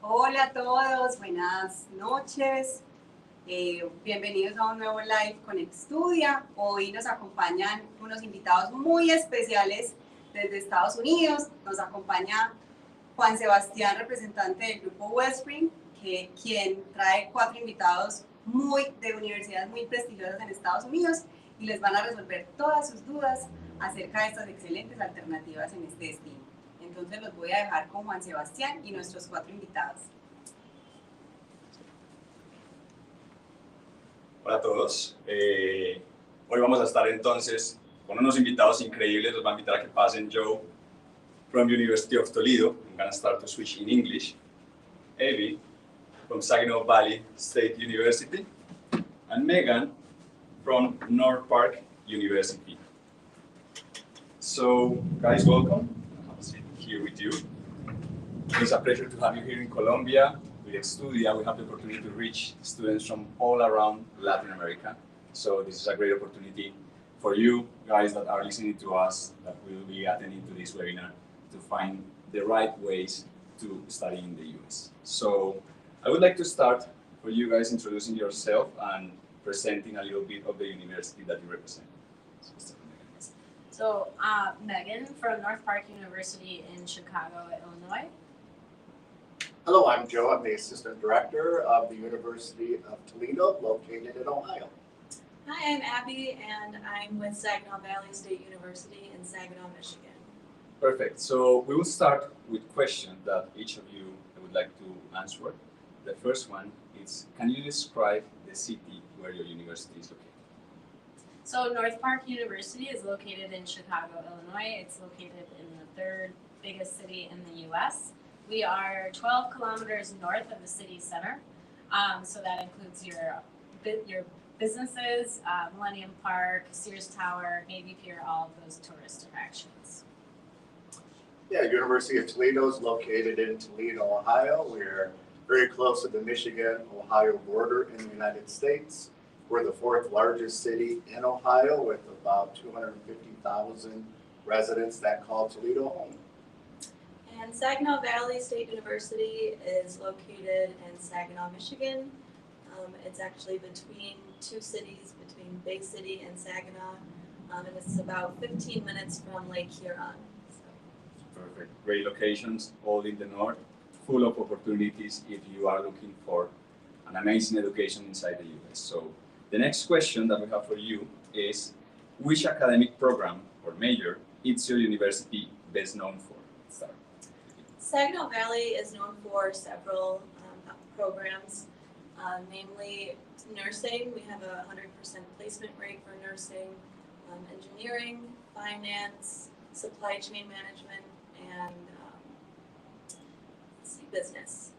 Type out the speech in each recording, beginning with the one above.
Hola a todos, buenas noches. Bienvenidos a un nuevo live con Estudia. Hoy nos acompañan unos invitados muy especiales desde Estados Unidos. Nos acompaña Juan Sebastián, representante del grupo Wellspring, quien trae 4 invitados de universidades muy prestigiosas en Estados Unidos y les van a resolver todas sus dudas acerca de estas excelentes alternativas en este destino. Entonces los voy a dejar con Juan Sebastián y nuestros 4 invitados. Hola a todos. Hoy vamos a estar entonces con unos invitados increíbles. Los va a invitar a que pasen. Joe from University of Toledo. I'm going to start to switch in English. Evie from Saginaw Valley State University. And Megan from North Park University. So, guys, welcome. Have a seat here with you. It's a pleasure to have you here in Colombia. With Explora, we have the opportunity to reach students from all around Latin America. So this is a great opportunity for you guys that are listening to us, that will be attending to this webinar, to find the right ways to study in the US. So I would like to start for you guys introducing yourself and presenting a little bit of the university that you represent. So Megan from North Park University in Chicago, Illinois. Hello, I'm Joe. I'm the Assistant Director of the University of Toledo, located in Ohio. Hi, I'm Abby, and I'm with Saginaw Valley State University in Saginaw, Michigan. Perfect. So we will start with questions that each of you would like to answer. The first one is, can you describe the city where your university is located? So North Park University is located in Chicago, Illinois. It's located in the 3rd biggest city in the US. We are 12 kilometers north of the city center, so that includes your businesses, Millennium Park, Sears Tower, Navy Pier, all of those tourist attractions. Yeah, University of Toledo is located in Toledo, Ohio. We're very close to the Michigan-Ohio border in the United States. We're the 4th largest city in Ohio with about 250,000 residents that call Toledo home. And Saginaw Valley State University is located in Saginaw, Michigan. It's actually between 2 cities, between Bay City and Saginaw, and it's about 15 minutes from Lake Huron. So. Perfect. Great locations, all in the north, full of opportunities if you are looking for an amazing education inside the US. So the next question that we have for you is, which academic program or major is your university best known for? Start. Saginaw Valley is known for several programs, namely nursing. We have a 100% placement rate for nursing, engineering, finance, supply chain management, and business.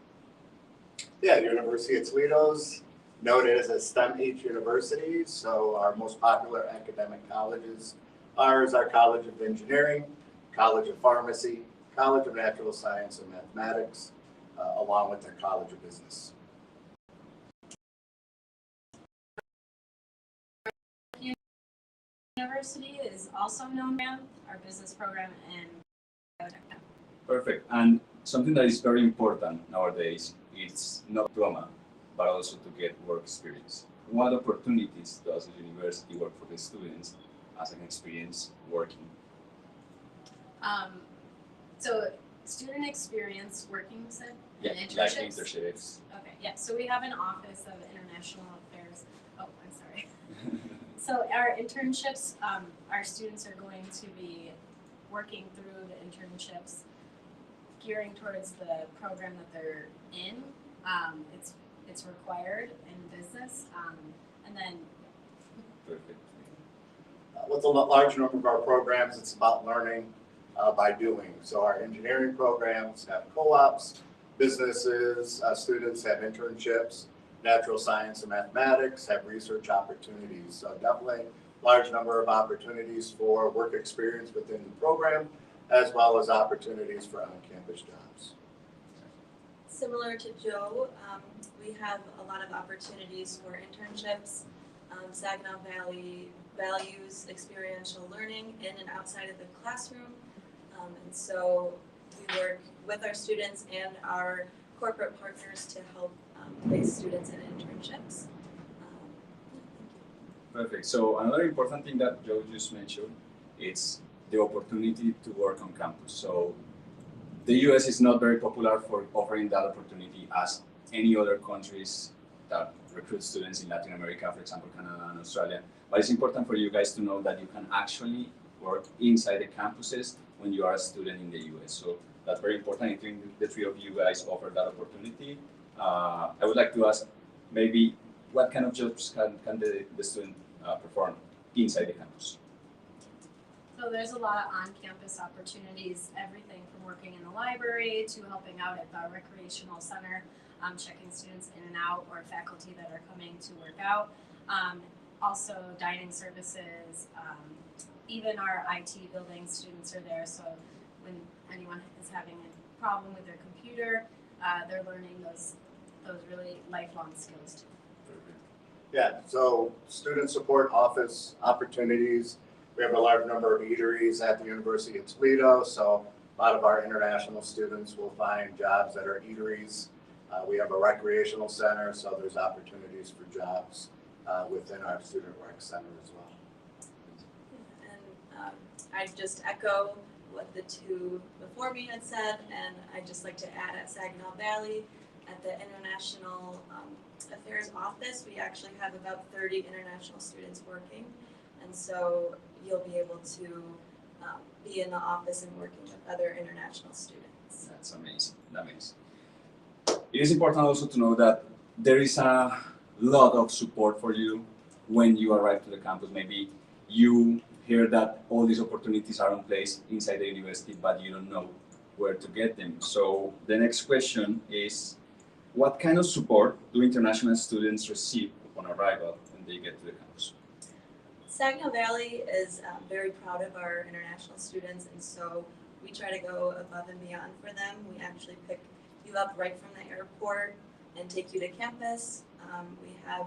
Yeah, University of Toledo's noted as a STEM-H university, so our most popular academic colleges are our College of Engineering, College of Pharmacy, College of Natural Science and Mathematics, along with their College of Business. University is also known for our business program and biotech. Perfect. And something that is very important nowadays is not diploma, but also to get work experience. What opportunities does the university work for the students as an experience working? So student experience working, you said? Yeah, and like internships. Okay, yeah, so we have an Office of International Affairs. Oh, I'm sorry. So our internships, our students are going to be working through the internships, gearing towards the program that they're in. It's required in business, and then. Perfect. With a large number of our programs, it's about learning by doing. So our engineering programs have co-ops, businesses, students have internships, natural science and mathematics have research opportunities. So definitely large number of opportunities for work experience within the program, as well as opportunities for on-campus jobs. Similar to Joe, we have a lot of opportunities for internships. Saginaw Valley values experiential learning in and outside of the classroom. And so we work with our students and our corporate partners to help place students in internships. Perfect. So another important thing that Joe just mentioned is the opportunity to work on campus. So the US is not very popular for offering that opportunity as any other countries that recruit students in Latin America, for example, Canada and Australia. But it's important for you guys to know that you can actually work inside the campuses when you are a student in the US. So that's very important. I think the three of you guys offer that opportunity. I would like to ask maybe what kind of jobs can the student perform inside the campus? So there's a lot of on-campus opportunities, everything from working in the library to helping out at the recreational center, checking students in and out or faculty that are coming to work out. Also dining services, even our IT building students are there. So when anyone is having a problem with their computer, they're learning those really lifelong skills too. Yeah, so student support office opportunities. We have a large number of eateries at the University of Toledo, so a lot of our international students will find jobs at our eateries. We have a recreational center, so there's opportunities for jobs within our student rec center as well. And I just echo what the two before me had said, and I'd just like to add at Saginaw Valley, at the International Affairs Office, we actually have about 30 international students working, and so you'll be able to be in the office and working with other international students. That's amazing. Amazing. It is important also to know that there is a lot of support for you when you arrive to the campus. Maybe you hear that all these opportunities are in place inside the university, but you don't know where to get them. So the next question is, what kind of support do international students receive upon arrival when they get to the campus? Saginaw Valley is very proud of our international students, and so we try to go above and beyond for them. We actually pick you up right from the airport and take you to campus. We have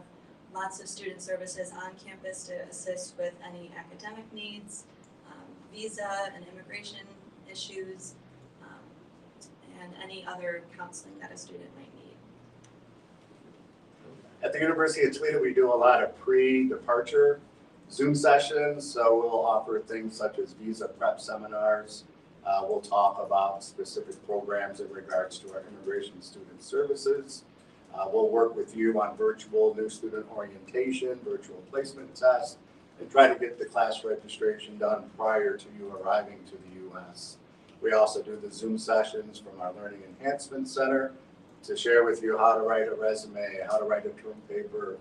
lots of student services on campus to assist with any academic needs, visa and immigration issues, and any other counseling that a student might need. At the University of Toledo, we do a lot of pre-departure Zoom sessions, so we'll offer things such as visa prep seminars. We'll talk about specific programs in regards to our immigration student services. We'll work with you on virtual new student orientation, virtual placement tests, and try to get the class registration done prior to you arriving to the U.S. We also do the Zoom sessions from our Learning Enhancement Center to share with you how to write a resume, how to write a term paper,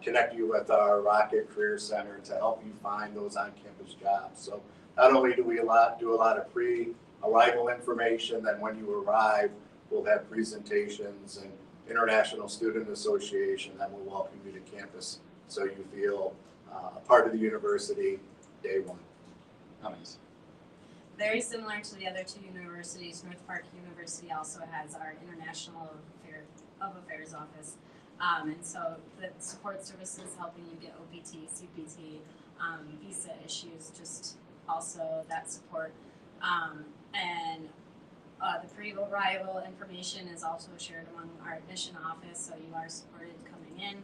connect you with our Rocket Career Center to help you find those on-campus jobs. So not only do we do a lot of pre-arrival information, then when you arrive, we'll have presentations and International Student Association that will welcome you to campus so you feel a part of the university day one. Amazing. Very similar to the other two universities, North Park University also has our International Affairs Office. And so the support services helping you get OPT, CPT, visa issues, just also that support. And the pre-arrival information is also shared among our admission office, so you are supported coming in.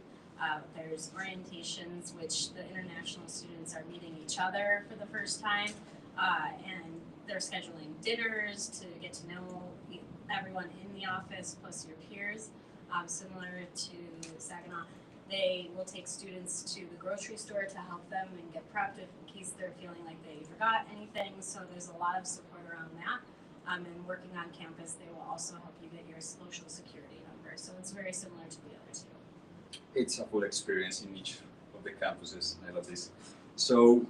There's orientations, which the international students are meeting each other for the first time, and they're scheduling dinners to get to know everyone in the office, plus your peers. Similar to Saginaw, they will take students to the grocery store to help them and get prepped in case they're feeling like they forgot anything. So there's a lot of support around that. And working on campus, they will also help you get your social security number. So it's very similar to the other two. It's a full experience in each of the campuses. I love this. So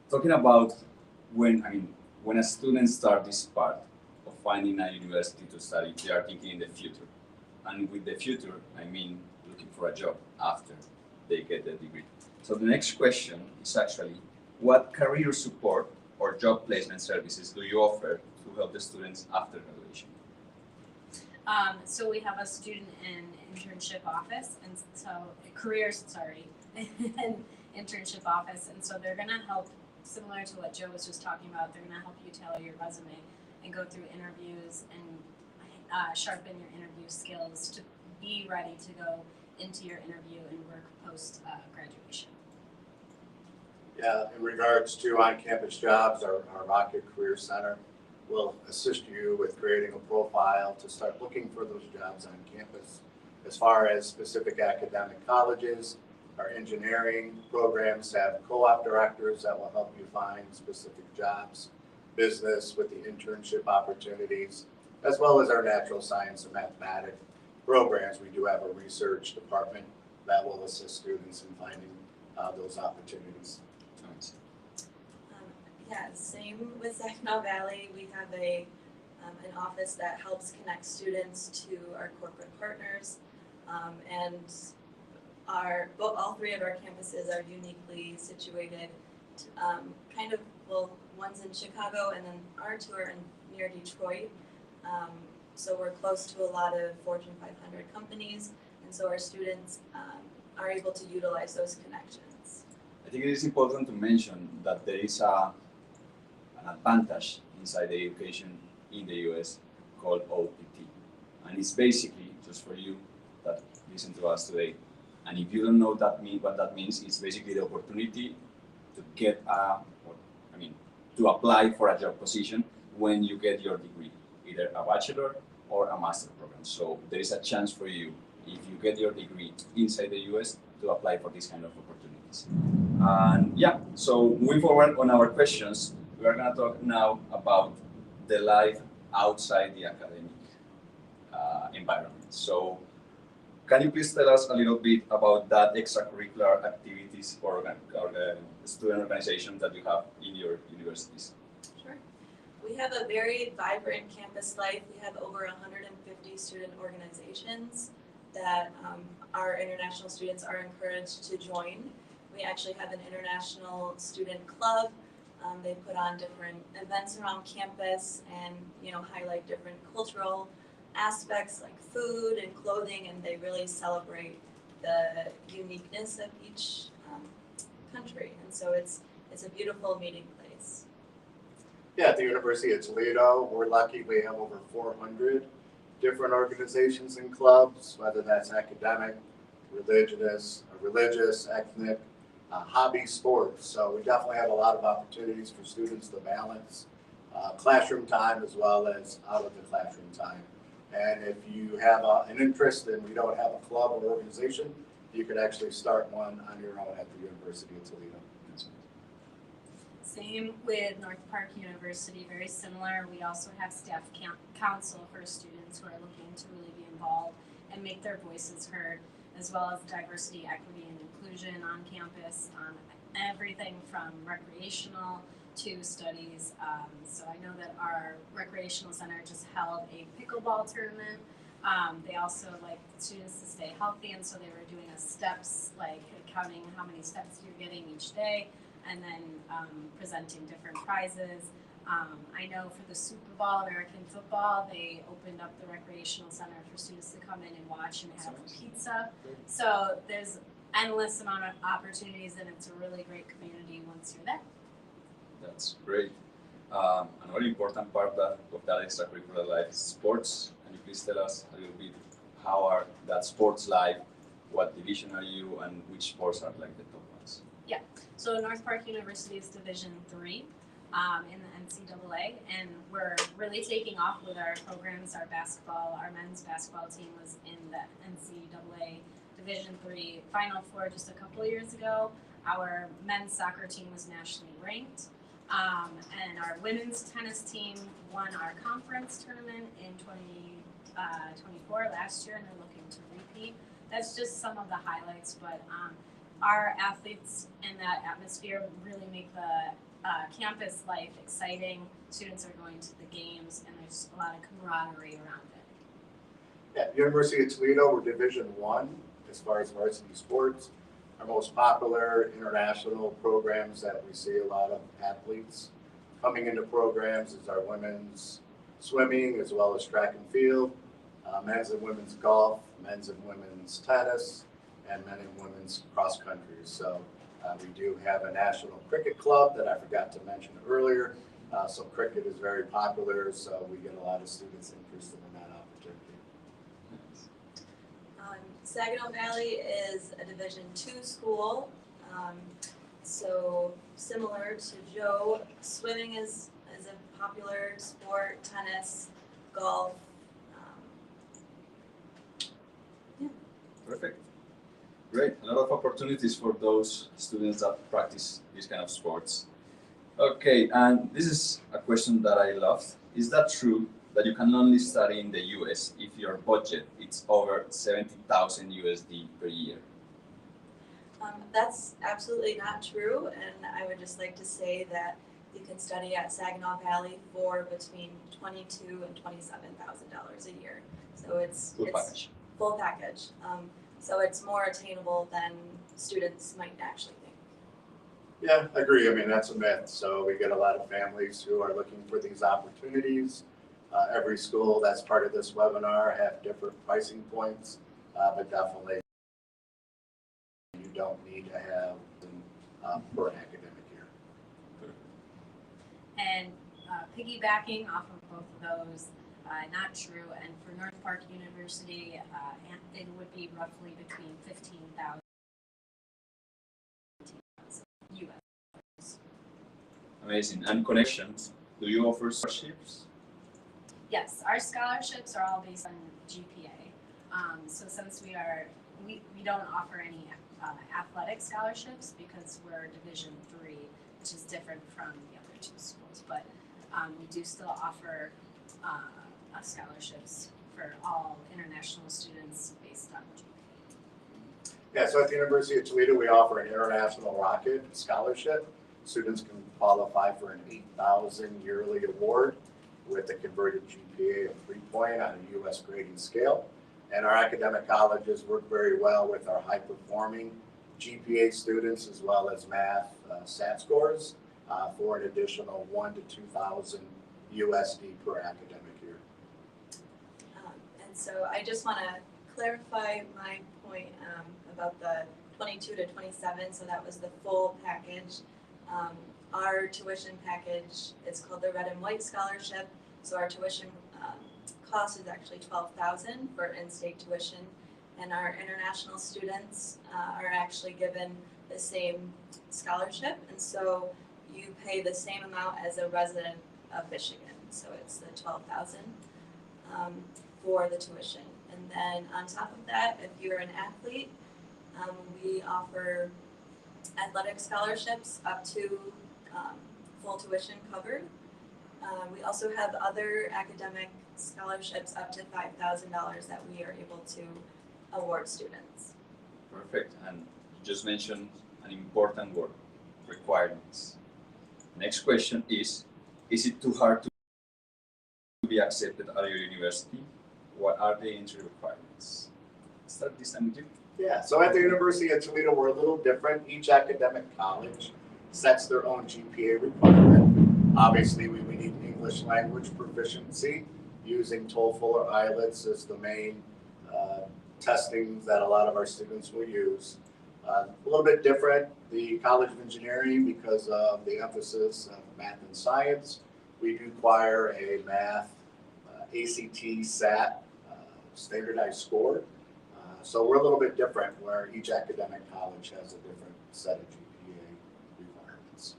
talking about when a student starts this part of finding a university to study, they are thinking in the future. And with the future, I mean looking for a job after they get the degree. So the next question is actually, what career support or job placement services do you offer to help the students after graduation? So we have a student and internship office, and so and internship office, and so they're gonna help, similar to what Joe was just talking about, they're gonna help you tailor your resume and go through interviews and sharpen your interview skills to be ready to go into your interview and work post graduation. Yeah, in regards to on-campus jobs, our Rocket Career Center will assist you with creating a profile to start looking for those jobs on campus. As far as specific academic colleges, our engineering programs have co-op directors that will help you find specific jobs, business with the internship opportunities, as well as our natural science and mathematics programs. We do have a research department that will assist students in finding those opportunities. Nice. Yeah, same with Saginaw Valley. We have an office that helps connect students to our corporate partners, and all three of our campuses are uniquely situated. One's in Chicago, and then our two are near Detroit. So we're close to a lot of Fortune 500 companies, and so our students are able to utilize those connections. I think it is important to mention that there is an advantage inside the education in the US called OPT. And it's basically, just for you that listen to us today, and if you don't know what that means, it's basically the opportunity to get to apply for a job position when you get your degree, either a bachelor or a master program. So there is a chance for you, if you get your degree inside the US, to apply for this kind of opportunities. And yeah, so moving forward on our questions, we are going to talk now about the life outside the academic environment. So can you please tell us a little bit about that extracurricular activities or student organization that you have in your universities? Sure. We have a very vibrant campus life. We have over 150 student organizations that our international students are encouraged to join. We actually have an international student club. They put on different events around campus and highlight different cultural aspects like food and clothing, and they really celebrate the uniqueness of each country. And so it's a beautiful meeting place. Yeah, at the University of Toledo, we're lucky we have over 400 different organizations and clubs, whether that's academic, religious, ethnic, hobby sports. So we definitely have a lot of opportunities for students to balance classroom time as well as out of the classroom time. And if you have an interest and we don't have a club or organization, you could actually start one on your own at the University of Toledo. Same with North Park University, very similar. We also have staff council for students who are looking to really be involved and make their voices heard, as well as diversity, equity, and inclusion on campus, on everything from recreational to studies. So I know that our recreational center just held a pickleball tournament. They also like students to stay healthy, and so they were doing a steps, like counting how many steps you're getting each day, and then presenting different prizes. I know for the Super Bowl, American football, they opened up the recreational center for students to come in and watch and have pizza. So there's endless amount of opportunities, and it's a really great community once you're there. That's great. Another important part of that extracurricular life is sports. Can you please tell us a little bit how are that sports life, what division are you, and which sports are like the top ones? Yeah, so North Park University is Division III in the NCAA, and we're really taking off with our programs. Our men's basketball team was in the NCAA Division III Final Four just a couple of years ago. Our men's soccer team was nationally ranked. And our women's tennis team won our conference tournament in 2024 last year, and they're looking to repeat. That's just some of the highlights, but our athletes in that atmosphere really make the campus life exciting. Students are going to the games, and there's a lot of camaraderie around it. At University of Toledo, we're Division I as far as varsity sports. Our most popular international programs that we see a lot of athletes coming into programs is our women's swimming as well as track and field, men's and women's golf, men's and women's tennis, and men and women's cross country. So we do have a national cricket club that I forgot to mention earlier. So cricket is very popular, so we get a lot of students interested in that opportunity. Saginaw Valley is a Division II school. So similar to Joe, swimming is a popular sport, tennis, golf. Perfect. Great. A lot of opportunities for those students that practice these kind of sports. Okay, and this is a question that I loved. Is that true that you can only study in the US if your budget is over 70,000 USD per year? That's absolutely not true, and I would just like to say that you can study at Saginaw Valley for between $22,000 and $27,000 a year. So it's Package. full package. So it's more attainable than students might actually think. Yeah, I agree. I mean, that's a myth. So we get a lot of families who are looking for these opportunities. Every school that's part of this webinar have different pricing points, but definitely you don't need to have per academic year. And piggybacking off of both of those, not true. And for North Park University, it would be roughly between 15,000 US. Amazing. And connections, do you offer scholarships? Yes, our scholarships are all based on GPA. So since we don't offer any athletic scholarships because we're Division III, which is different from the other two schools, but we do still offer scholarships for all international students based on GPA. Yeah, so at the University of Toledo, we offer an International Rocket Scholarship. Students can qualify for an $8,000 yearly award with a converted GPA of 3 on a U.S. grading scale. And our academic colleges work very well with our high-performing GPA students as well as math SAT scores for an additional $1,000 to $2,000 USD per academic year. And so I just want to clarify my point about the 22 to 27. So that was the full package. Our tuition package is called the Red and White Scholarship. So our tuition cost is actually $12,000 for in-state tuition, and our international students are actually given the same scholarship, and so you pay the same amount as a resident of Michigan. So it's the $12,000 for the tuition, and then on top of that, if you're an athlete, we offer athletic scholarships up to full tuition covered. We also have other academic scholarships up to $5,000 that we are able to award students. Perfect. And you just mentioned an important word, requirements. Next question is it too hard to be accepted at your university? What are the entry requirements? Start this time with you. Yeah, so at the University of Toledo, we're a little different. Each academic college sets their own GPA requirement. Obviously, we need English language proficiency using TOEFL or IELTS as the main testing that a lot of our students will use. A little bit different, the College of Engineering, because of the emphasis of math and science, we do require a math ACT SAT standardized score. So we're a little bit different where each academic college has a different set of GPA requirements.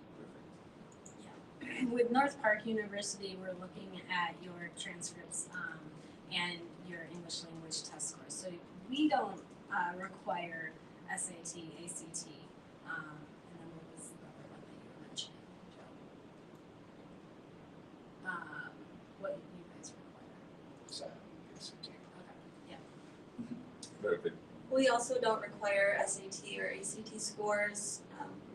Yeah. With North Park University, we're looking at your transcripts and your English language test scores. So we don't require SAT, ACT, and then what was the other one that you were mentioning, Joe? What you guys require? SAT, ACT. Okay, yeah. Perfect. We also don't require SAT or ACT scores.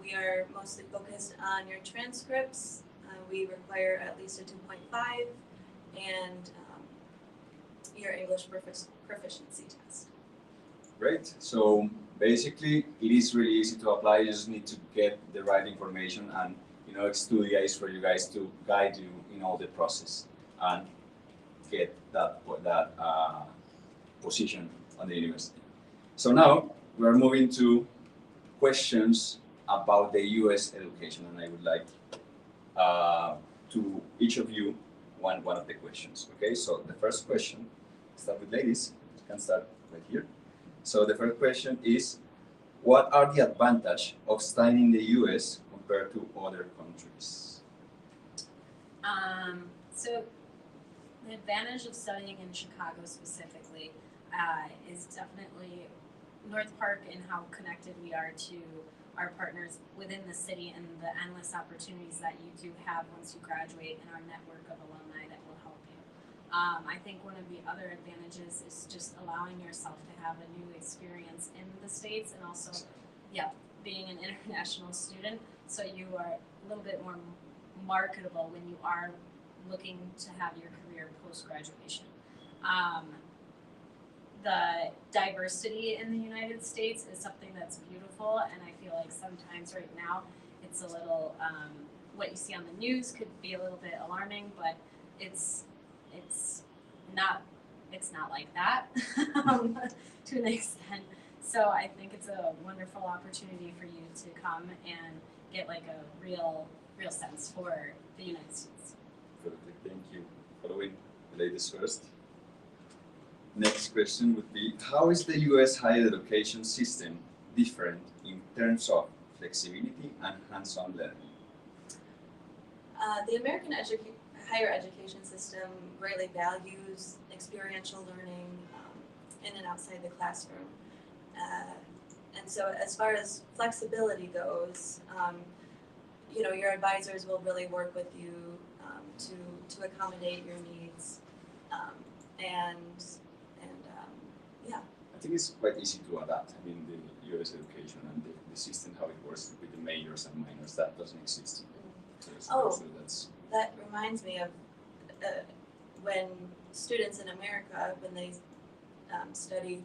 We are mostly focused on your transcripts. We require at least a 2.5 and your English proficiency test. Great. So basically, it is really easy to apply. You just need to get the right information, and Explora is for you guys to guide you in all the process and get that position on the university. So now we're moving to questions about the U.S. education, and I would like to each of you one of the questions. Okay. So the first question, start with ladies. You can start right here. So the first question is, what are the advantages of studying in the US compared to other countries? So the advantage of studying in Chicago specifically is definitely North Park and how connected we are to our partners within the city and the endless opportunities that you do have once you graduate and our network of alumni that will help you. I think one of the other advantages is just allowing yourself to have a new experience in the States and also, being an international student, so you are a little bit more marketable when you are looking to have your career post-graduation. The diversity in the United States is something that's beautiful, and I feel like sometimes right now it's a little, what you see on the news could be a little bit alarming, but it's not like that to an extent. So I think it's a wonderful opportunity for you to come and get like a real sense for the United States. Perfect, thank you. Following the ladies first. Next question would be, how is the US higher education system different in terms of flexibility and hands-on learning? The American higher education system greatly values experiential learning in and outside the classroom. And so as far as flexibility goes, your advisors will really work with you to accommodate your needs. I think it's quite easy to adapt. I mean, the US education and the system, how it works with the majors and minors, that doesn't exist. So that reminds me of when students in America, when they study,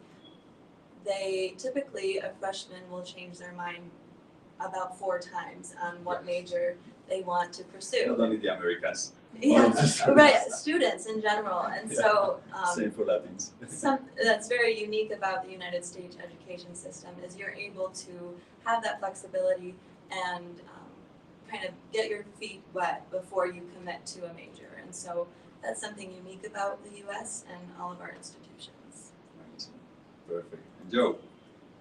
a freshman will change their mind about 4 times on what major they want to pursue. Not only the Americans. Yeah, right, students in general. And so same for Latins. That's very unique about the United States education system is you're able to have that flexibility and kind of get your feet wet before you commit to a major. And so that's something unique about the US and all of our institutions. Amazing. Perfect. And Joe,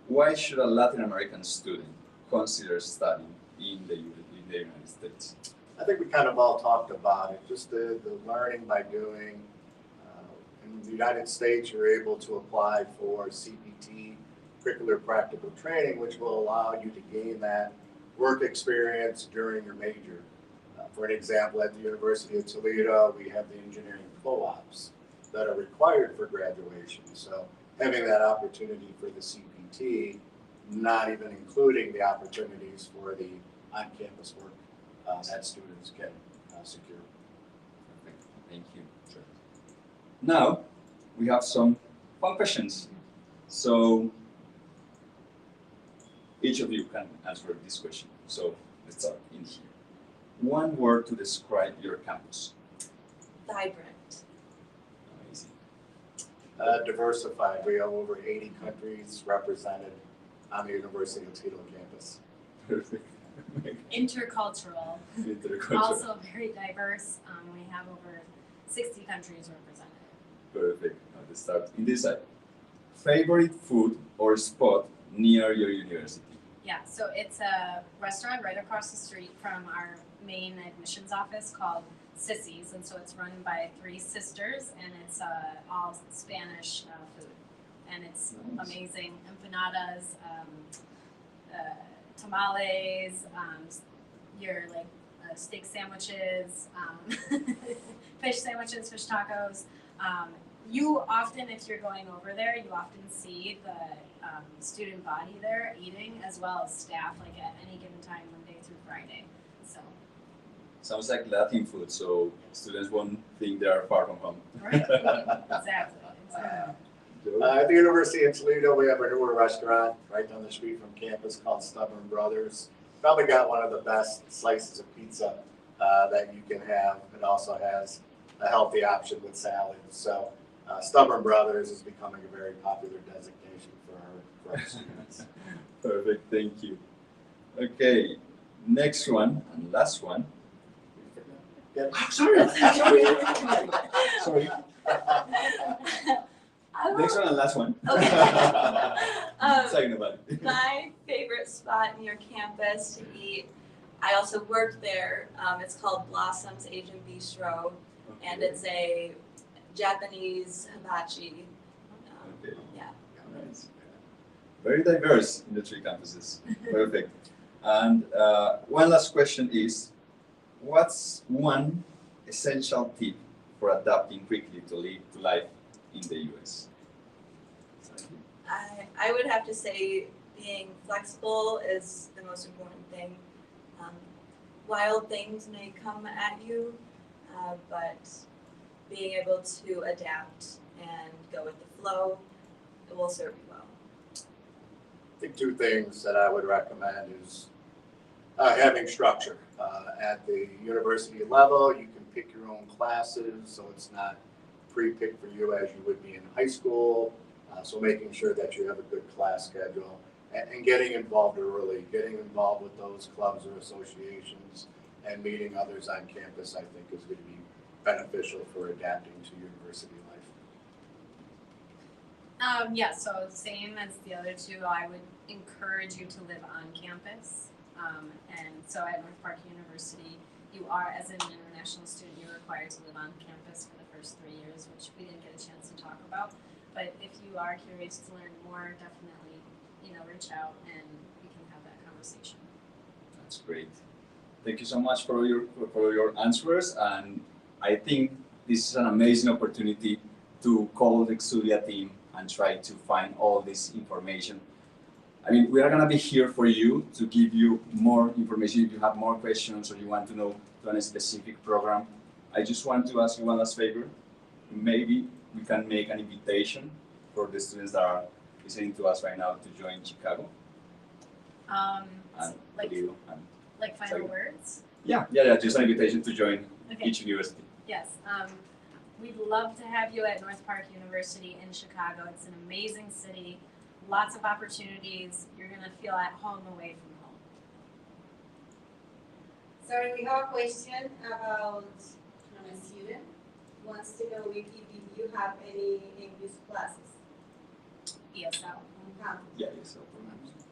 why should a Latin American student consider studying in the United States? I think we kind of all talked about it, just the learning by doing. In the United States, you're able to apply for CPT, curricular practical training, which will allow you to gain that work experience during your major. For an example, at the University of Toledo, we have the engineering co-ops that are required for graduation. So having that opportunity for the CPT, not even including the opportunities for the on-campus work that students can secure. Perfect. Thank you. Sure. Now, we have some fun questions. So, each of you can answer this question. So, let's start in here. One word to describe your campus. Vibrant. Amazing. Diversified. We have over 80 countries represented on the University of Toledo campus. Perfect. Intercultural. Also very diverse. We have over 60 countries represented. Perfect. Now let's start in this side. Favorite food or spot near your university? Yeah, so it's a restaurant right across the street from our main admissions office called Sissy's, and so it's run by 3 sisters, and it's all Spanish food, and it's amazing. Empanadas, tamales, your steak sandwiches, fish sandwiches, fish tacos. You often, if you're going over there, you often see the student body there eating, as well as staff, like at any given time, Monday through Friday. So sounds like Latin food, so students won't think they are far from home. Right. Exactly. At the University of Toledo, we have a newer restaurant right down the street from campus called Stubborn Brothers. Probably got one of the best slices of pizza that you can have. It also has a healthy option with salads. So Stubborn Brothers is becoming a very popular designation for our students. Perfect, thank you. Okay, next one and last one. Yeah. Sorry. Sorry. Next one and last one. Okay. Second about it. My favorite spot near campus to eat, I also worked there. It's called Blossom's Asian Bistro, and it's a Japanese hibachi. Okay. Yeah. Nice. Very diverse in the 3 campuses. Perfect. And one last question is, what's one essential tip for adapting quickly to life in the US? I would have to say being flexible is the most important thing. Wild things may come at you, but being able to adapt and go with the flow, it will serve you well. I think 2 things that I would recommend is having structure. At the university level, you can pick your own classes, so it's not pre-picked for you as you would be in high school. So making sure that you have a good class schedule and getting involved early, getting involved with those clubs or associations and meeting others on campus, I think is going to be beneficial for adapting to university life. Yeah, so same as the other 2, I would encourage you to live on campus. And so at North Park University, you are, as an international student, you're required to live on campus for the first 3 years, which we didn't get a chance to talk about. But if you are curious to learn more, definitely, reach out and we can have that conversation. That's great. Thank you so much for your answers, and I think this is an amazing opportunity to call the Explora team and try to find all this information. I mean, we are going to be here for you to give you more information if you have more questions or you want to know on a specific program. I just want to ask you one last favor. Maybe we can make an invitation for the students that are listening to us right now to join Chicago. And Like final words? Yeah, just an invitation to join each university. Yes, we'd love to have you at North Park University in Chicago. It's an amazing city, lots of opportunities. You're gonna feel at home away from home. Sorry, we have a question about from a student who wants to know if you have any English classes ESL. on campus. Yeah, ESL programs.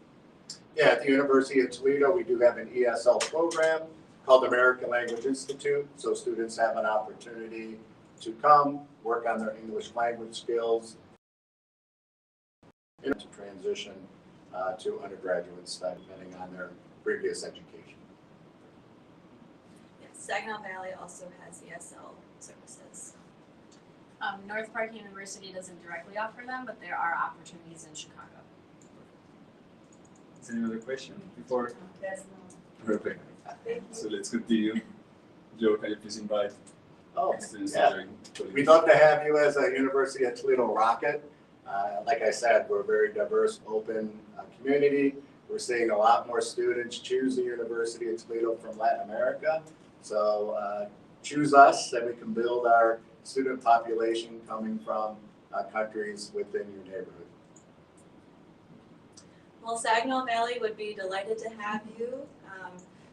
Yeah, at the University of Toledo, we do have an ESL program called American Language Institute. So students have an opportunity to come, work on their English language skills, and to transition to undergraduate study, depending on their previous education. Yes, Saginaw Valley also has ESL services. North Park University doesn't directly offer them, but there are opportunities in Chicago. Is there any other question before? There's no. Perfect. Thank you. So let's continue. Joe, can you please invite students yeah. to join Toledo? We'd love to have you as a University of Toledo Rocket. Like I said, we're a very diverse, open community. We're seeing a lot more students choose the University of Toledo from Latin America. So choose us and we can build our student population coming from countries within your neighborhood. Well, Saginaw Valley would be delighted to have you.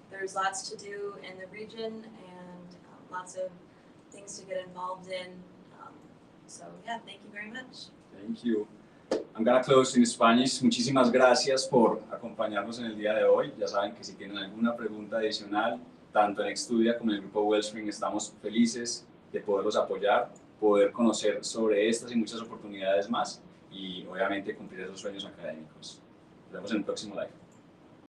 There's lots to do in the region and lots of things to get involved in. So yeah, thank you very much. Thank you. I'm gonna close in Spanish. Muchísimas gracias por acompañarnos en el día de hoy. Ya saben que si tienen alguna pregunta adicional, tanto en Explora como en el grupo Wellspring, estamos felices de poderlos apoyar, poder conocer sobre estas y muchas oportunidades más y obviamente cumplir esos sueños académicos. Nos vemos en el próximo live.